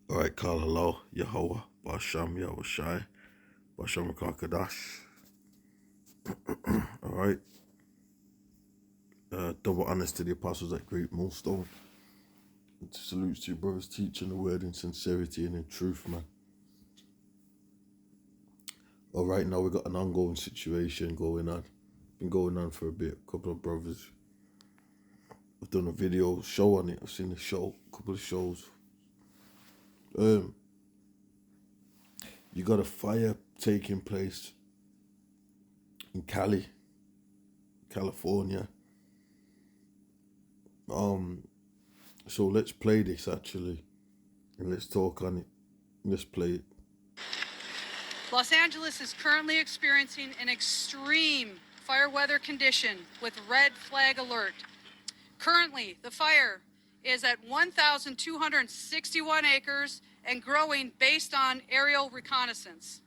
All right, call hello, Yahweh, Basham Yahushai, Basham Kakadash. All right. Double honors to the apostles at Great Millstone. Salutes to your brothers teaching the word in sincerity and in truth, man. All right, now we got an ongoing situation going on. Been going on for a bit. A couple of brothers. I've done a video show on it. I've seen the show, a couple of shows. You got a fire taking place in Cali, California. So let's play this actually, and let's talk on it. Let's play it. Los Angeles is currently experiencing an extreme fire weather condition with red flag alert. Currently, the fire is at 1,261 acres and growing based on aerial reconnaissance.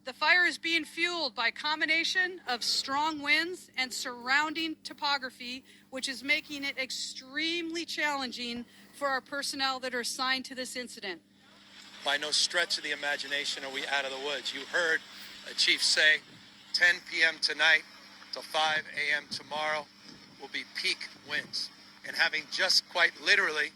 The fire is being fueled by a combination of strong winds and surrounding topography, which is making it extremely challenging for our personnel that are assigned to this incident. By no stretch of the imagination are we out of the woods. You heard a chief say 10 p.m. tonight till 5 a.m. tomorrow will be peak winds. And having just quite literally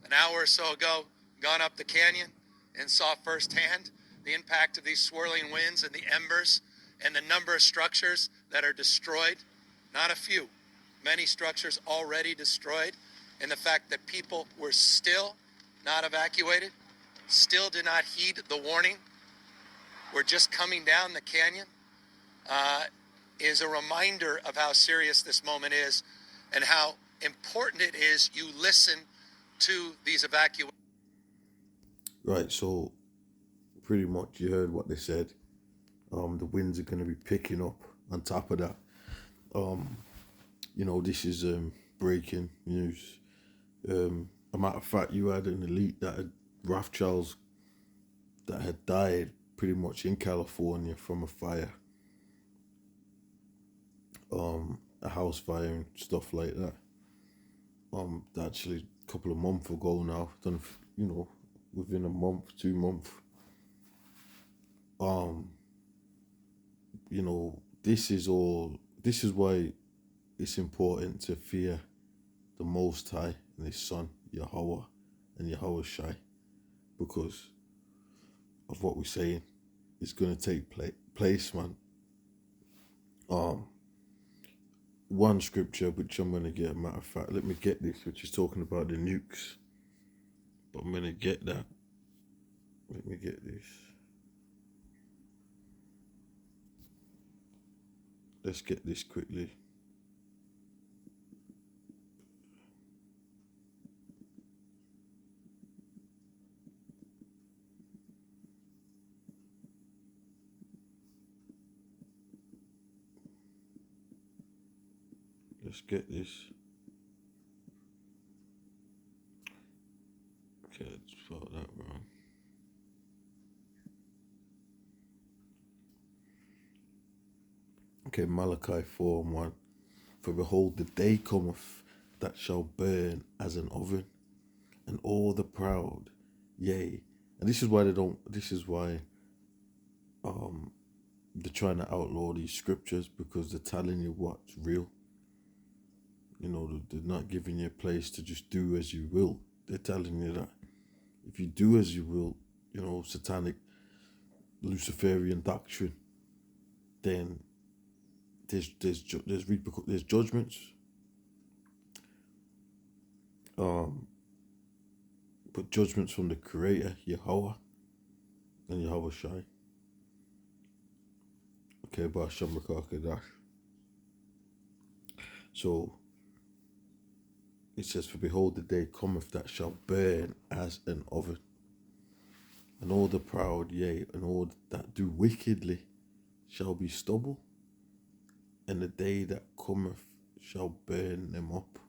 an hour or so ago gone up the canyon and saw firsthand the impact of these swirling winds and the embers and the number of structures that are destroyed, not a few, many structures already destroyed, and the fact that people were still not evacuated, still did not heed the warning, we're just coming down the canyon, is a reminder of how serious this moment is and how important it is you listen to these evacuations. Right, so pretty much you heard what they said. The winds are going to be picking up. On top of that, this is breaking news. A matter of fact, you had an elite that had Rothschilds that had died pretty much in California from a fire, a house fire and stuff like that. Actually, a couple of months ago now, done, within a month, 2 months. This is why it's important to fear the Most High and His Son, Yahweh and Yahweh Shai, because of what we're saying. It's going to take place, man. One scripture, which I'm going to get, matter of fact, let me get this, which is talking about the nukes. But I'm going to get that. Let me get this. Let's get this quickly. Let's get this. Okay, I spelled that wrong. Okay, Malachi 4:1. For behold, the day cometh that shall burn as an oven, and all the proud, yea. And this is why they're trying to outlaw these scriptures, because they're telling you what's real. They're not giving you a place to just do as you will. They're telling you that if you do as you will, satanic, Luciferian doctrine, then there's judgments. But judgments from the Creator, Yahweh, and Yahweh Shai. Okay, Basham Rakakadash. So it says, for behold, the day cometh that shall burn as an oven, and all the proud, yea, and all that do wickedly shall be stubble, and the day that cometh shall burn them up.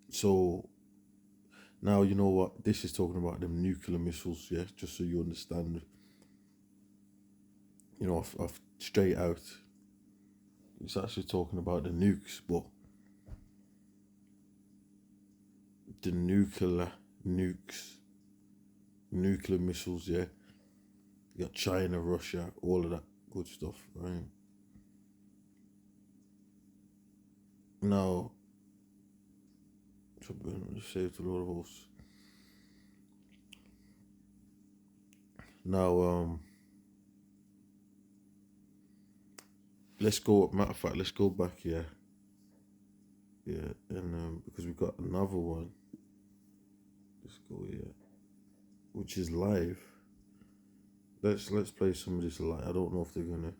So now you know what this is talking about, them nuclear missiles, yeah, just so you understand. I've straight out, it's actually talking about the nukes, but the nuclear missiles, yeah. You got China, Russia, all of that good stuff, right? Now, saved a lot of us. Now, let's go. Matter of fact, let's go back here. Yeah, and because we got another one. Let's go here, which is live. Let's play some of this live. I don't know if they're gonna.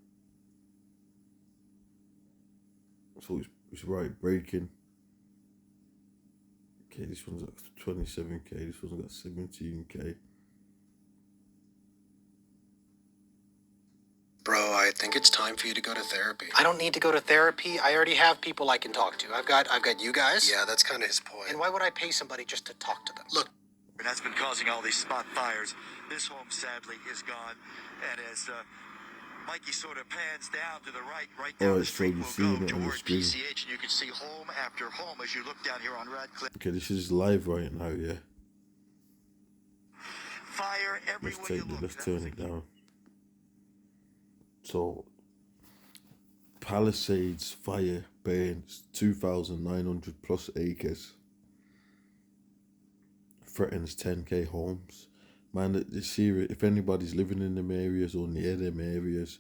So it's right breaking. Okay, this one's got 27K. This one's got 17K. Bro, I think it's time for you to go to therapy. I don't need to go to therapy. I already have people I can talk to. I've got you guys. Yeah, that's kind of his point. And why would I pay somebody just to talk to them? Look, that's been causing all these spot fires. This home, sadly, is gone. And as Mikey sort of pans down to the right down the street, we'll go toward PCH, and you can see home after home as you look down here on Radcliffe. Okay, this is live right now, yeah. Fire everywhere you look. Let's turn it down. So, Palisades fire burns 2,900 plus acres. Threatens 10K homes. Man, this serious. If anybody's living in them areas or near them areas,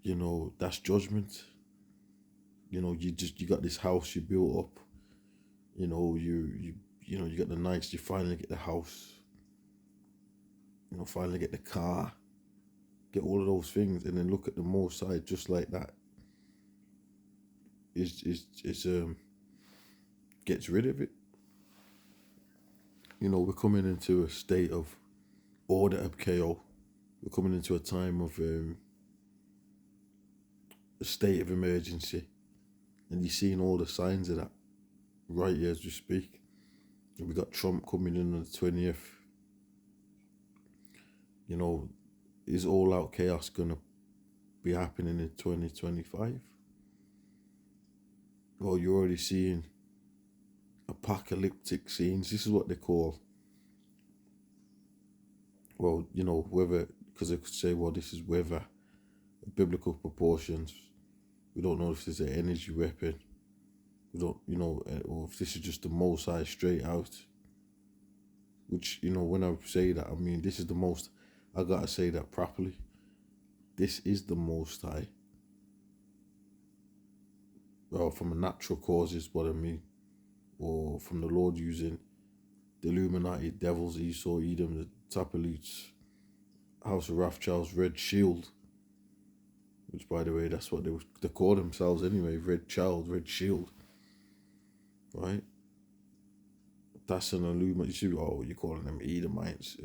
you know, that's judgment. You know, you got this house you built up. You know, you got the nights, you finally get the house. You know, finally get the car. Get all of those things, and then look at the more side just like that. Gets rid of it. You know, we're coming into a state of order of chaos. We're coming into a time of a state of emergency, and you're seeing all the signs of that right here as we speak. And we got Trump coming in on the 20th. You know, is all-out chaos going to be happening in 2025? Well, you're already seeing apocalyptic scenes. This is what they call, well, you know, whether, because they could say, well, this is weather, biblical proportions. We don't know if this is an energy weapon. We don't, you know, or if this is just the Most High straight out. Which, you know, when I say that, I mean, this is the most, I gotta say that properly. This is the Most High. Well, from a natural causes, what I mean. Or from the Lord using the Illuminati, devils, Esau, Edom, the Tapalites, House of Rothschild's Red Shield. Which, by the way, that's what they call themselves anyway. Red Child, Red Shield. Right? That's an Illuminati. You see, oh, you're calling them Edomites.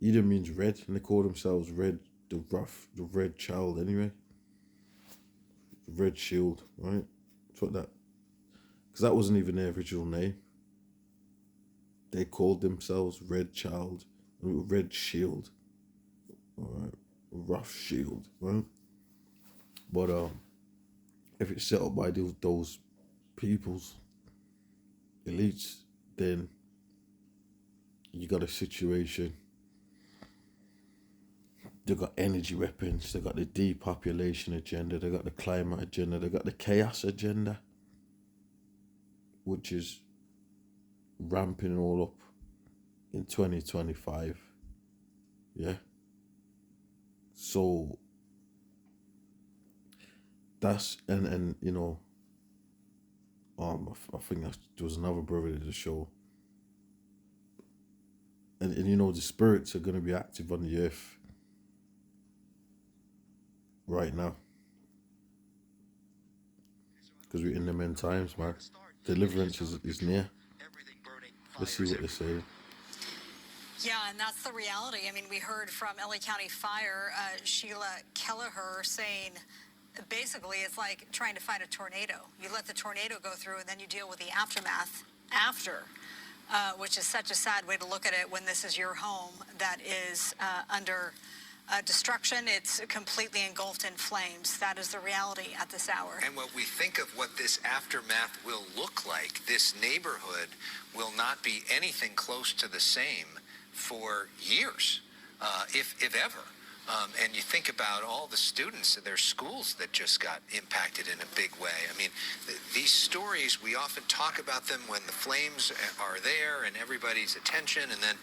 Edom means red, and they call themselves Red, the Red Child anyway. Red Shield, right? That's what that, because that wasn't even their original name. They called themselves Red Child, Red Shield, all right, Rough Shield, right? But if it's set up by those people's elites, then you got a situation. They got energy weapons, they got the depopulation agenda, they got the climate agenda, they got the chaos agenda, which is ramping all up in 2025. Yeah. So that's, and you know, I think there was another brother at the show. And you know, the spirits are going to be active on the earth right now. Because we're in the end times, man. Deliverance is near. Let's see what they say. Yeah, and that's the reality. I mean, we heard from LA County Fire, Sheila Kelleher, saying basically it's like trying to fight a tornado. You let the tornado go through and then you deal with the aftermath after, which is such a sad way to look at it when this is your home that is under destruction. It's completely engulfed in flames. That is the reality at this hour. And when we think of what this aftermath will look like, this neighborhood will not be anything close to the same for years, if ever. And you think about all the students at their schools that just got impacted in a big way. I mean, these stories, we often talk about them when the flames are there and everybody's attention, and then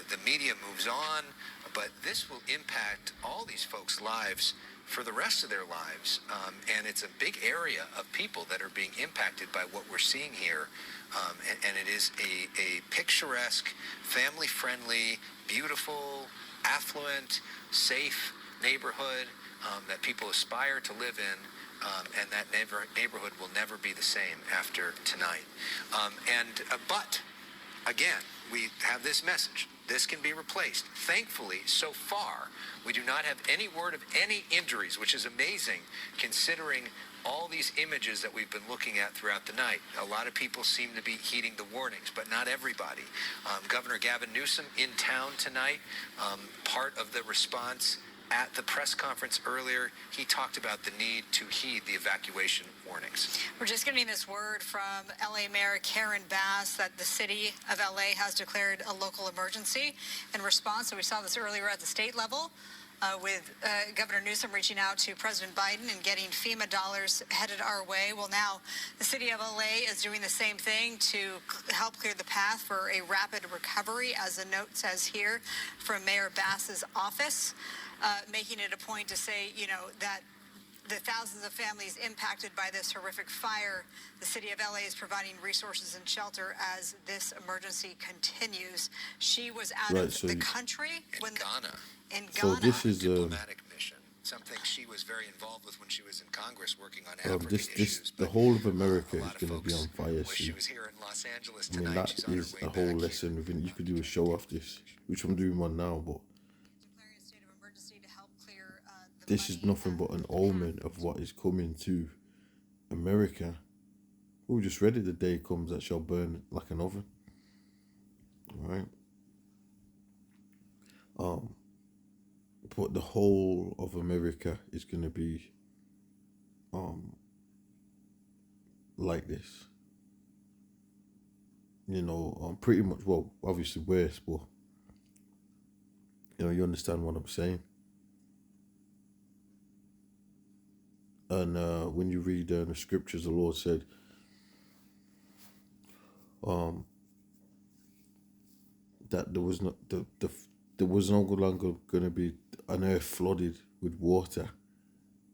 the media moves on. But this will impact all these folks' lives for the rest of their lives. And it's a big area of people that are being impacted by what we're seeing here. And it is a picturesque, family-friendly, beautiful, affluent, safe neighborhood that people aspire to live in. And that neighborhood will never be the same after tonight. But again, we have this message. This can be replaced. Thankfully, so far, we do not have any word of any injuries, which is amazing considering all these images that we've been looking at throughout the night. A lot of people seem to be heeding the warnings, but not everybody. Governor Gavin Newsom in town tonight, part of the response at the press conference earlier, he talked about the need to heed the evacuation warnings. We're just getting this word from LA Mayor Karen Bass that the city of LA has declared a local emergency in response. So we saw this earlier at the state level with Governor Newsom reaching out to President Biden and getting FEMA dollars headed our way. Well, now the city of LA is doing the same thing to help clear the path for a rapid recovery, as the note says here from Mayor Bass's office. Making it a point to say, that the thousands of families impacted by this horrific fire, the city of LA is providing resources and shelter as this emergency continues. She was out of the country when Ghana. In Ghana. So this is diplomatic mission, something she was very involved with when she was in Congress working on African issues. The whole of America is going to be on fire soon. She was here in Los Angeles I mean, tonight. that is a whole lesson within. You could do a show off this, which I'm doing one now, but this is nothing but an omen of what is coming to America. We just ready the day comes that shall burn like an oven. Right? But the whole of America is going to be like this. Pretty much, well, obviously worse, but you understand what I'm saying. And when you read the scriptures, the Lord said, that there was no longer going to be an earth flooded with water,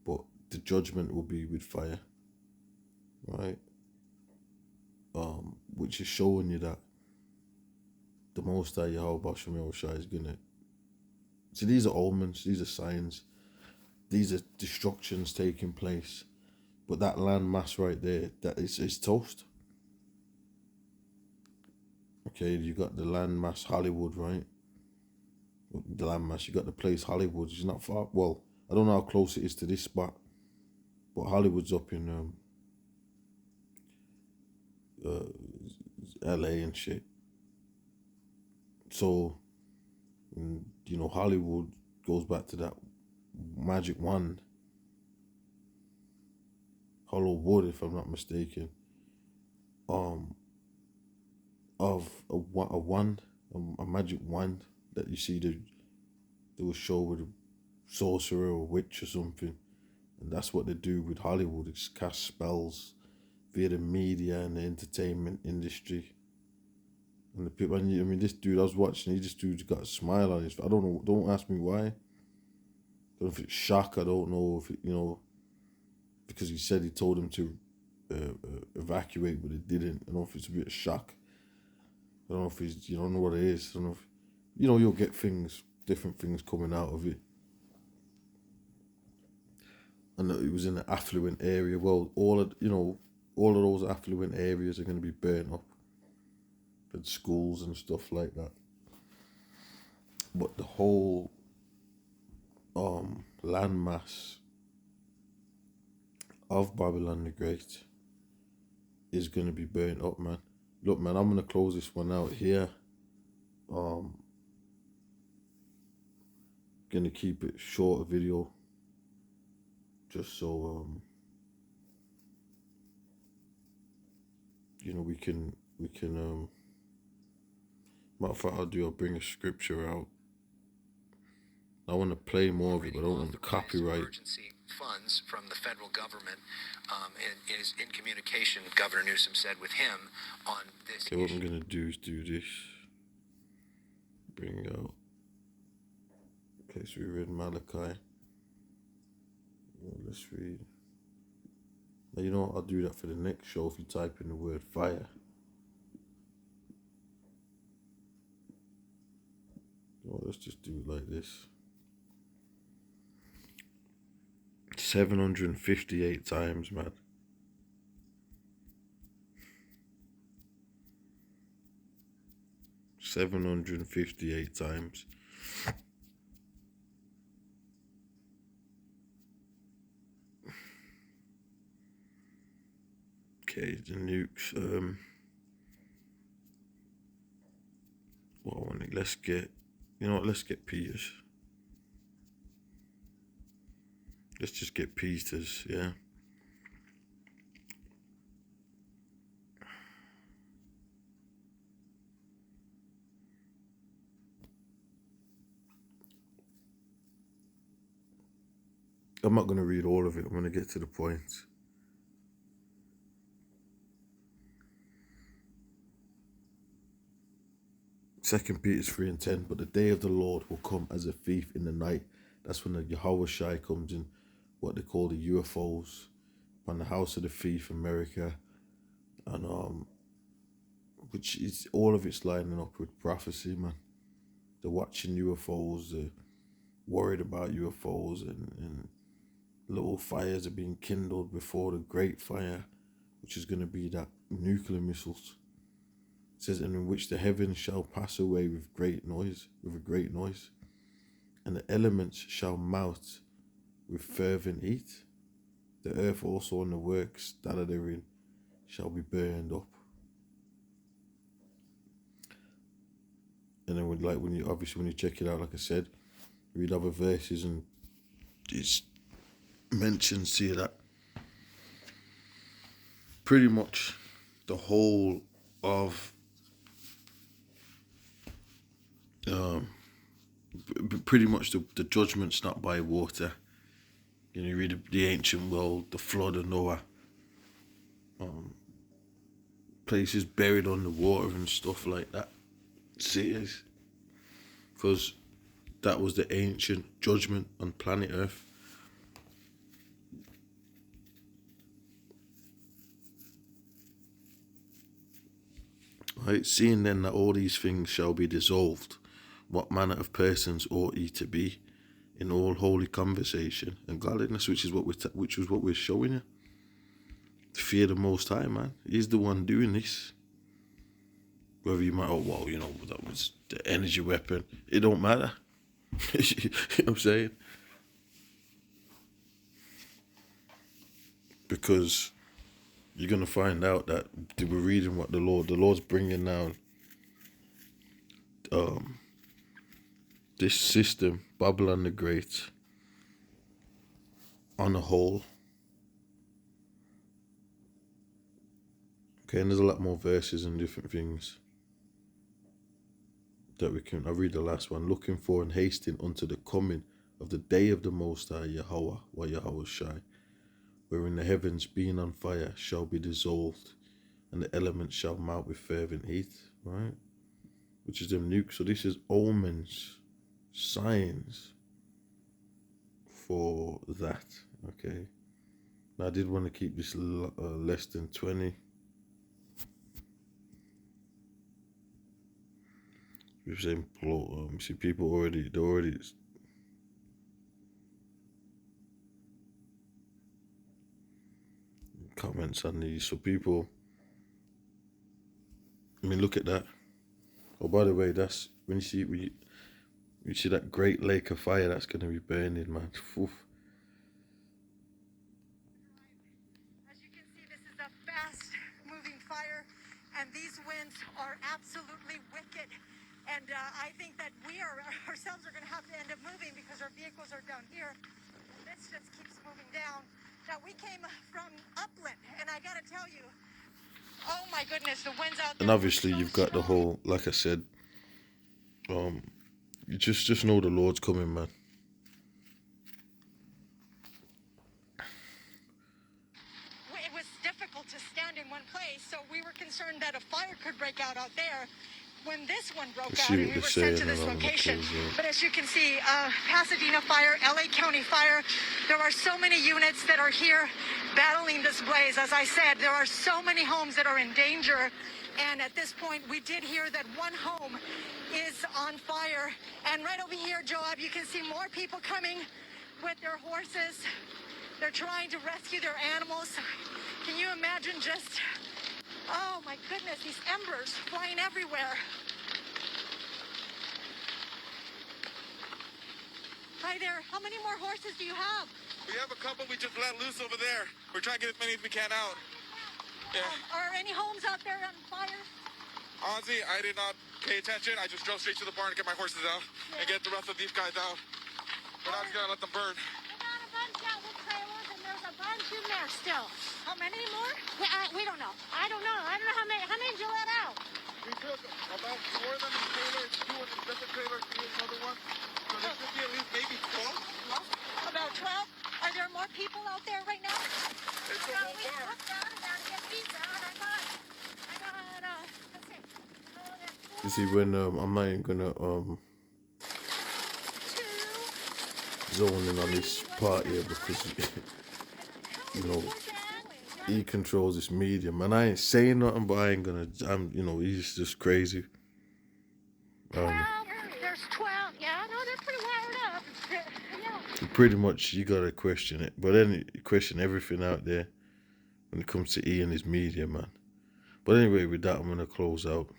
but the judgment will be with fire, right? Which is showing you that the Most High Yahweh Shem Yahushua is gonna. See, these are omens, these are signs. These are destructions taking place. But that land mass right there, that is toast. Okay, you got the land mass Hollywood, right? The land mass, you got the place Hollywood. It's not far. Well, I don't know how close it is to this spot. But Hollywood's up in LA and shit. So, Hollywood goes back to that magic wand, hollow wood, if I'm not mistaken, of a magic wand that you see they will show with a sorcerer or witch or something, and that's what they do with Hollywood. It's cast spells via the media and the entertainment industry. And the people, this dude I was watching, this dude's got a smile on his face. I don't know, don't ask me why. I don't know if it's shock. I don't know if it, because he said he told him to evacuate, but it didn't. I don't know if it's a bit of shock. I don't know if it's, you don't know what it is. I don't know if, you'll get different things coming out of it. And it was in an affluent area. Well, all of those affluent areas are going to be burnt up. And schools and stuff like that. But the whole landmass of Babylon the Great is going to be burnt up, man. Look, man, I'm going to close this one out here. gonna keep it short, a video, just so you know, we can matter of fact, I'll bring a scripture out. I want to play more of it, but I don't want the copyright. Emergency funds from the federal government, and is in communication, Governor Newsom said, with him on this Okay, what I'm gonna do is do this. Bring out. Okay, so we read Malachi. Well, let's read. Now, you know what? I'll do that for the next show if you type in the word fire. Well, let's just do it like this. 758 times, man. $758 times. Okay, the nukes. Well, let's get, you know what? Let's get Peters. Let's just get Peters, yeah. I'm not going to read all of it. I'm going to get to the point. Second Peter 3:10. But the day of the Lord will come as a thief in the night. That's when the Yahweh Shai comes in, what they call the UFOs, on the house of the thief, America, and which is all of it's lining up with prophecy, man. They're watching UFOs, they're worried about UFOs, and little fires are being kindled before the great fire, which is going to be that nuclear missiles. It says, and in which the heavens shall pass away with a great noise, and the elements shall melt with fervent heat. The earth also and the works that are therein shall be burned up. And then when you check it out, like I said, read other verses, and it mentions here that pretty much the whole of pretty much the judgment's not by water. You know, you read the ancient world, the flood of Noah, places buried under water and stuff like that. Cities, because that was the ancient judgment on planet Earth. Right, seeing then that all these things shall be dissolved, what manner of persons ought ye to be in all holy conversation and godliness, which was what we're showing you. Fear the Most High, man. He's the one doing this. Whether you might, that was the energy weapon. It don't matter. You know what I'm saying? Because you're going to find out that we're reading what the Lord's bringing down this system, Babylon the Great, on a whole. Okay, and there's a lot more verses and different things that I'll read the last one. Looking for and hasting unto the coming of the day of the Most High Yahweh, or Yahweh Shai, wherein the heavens being on fire shall be dissolved, and the elements shall melt with fervent heat, right? Which is them nukes. So this is omens, signs for that, okay? Now I did want to keep this less than 20. We're saying, see, people they're already comments on these. So people, look at that. Oh, by the way, that's when you see that great lake of fire that's going to be burning, man. Oof. As you can see, this is a fast-moving fire, and these winds are absolutely wicked. And I think that we ourselves are going to have to end up moving because our vehicles are down here. And this just keeps moving down. Now, we came from upland, and I got to tell you, oh my goodness, the winds out there. And obviously so you've got the strong. whole, like I said, you just know the Lord's coming, man. It was difficult to stand in one place, so we were concerned that a fire could break out there when this one broke Let's out see and what we they're were sent saying to this and I'm gonna location. close out. But as you can see, Pasadena fire, LA County fire, there are so many units that are here battling this blaze. As I said, there are so many homes that are in danger. And at this point, we did hear that one home is on fire. And right over here, Joab, you can see more people coming with their horses. They're trying to rescue their animals. Can you imagine just, oh my goodness, these embers flying everywhere. Hi there, how many more horses do you have? We have a couple we just let loose over there. We're trying to get as many as we can out. Yeah. Are any homes out there on fire? Honestly, I did not pay attention. I just drove straight to the barn to get my horses out and get the rest of these guys out. We're not just gonna let them burn. We got a bunch out with trailers and there's a bunch in there still. How many more? We don't know. I don't know. I don't know how many. How many did you let out? We took about 4 of them in trailers, 2 in the different trailers, 3 in another one. So there should be at least maybe 12. About 12? Are there more people out there right now? It's a whole We bar. looked down and down to get pizza and I got, let's see. You see, when I'm not even gonna zone in on this part here because you know he controls this medium, and I ain't saying nothing, but I ain't gonna. He's just crazy. 12, there's 12. Yeah, no, they're pretty wired up. Yeah. Pretty much, you gotta question it, but then you question everything out there when it comes to E and his media, man. But anyway, with that, I'm gonna close out.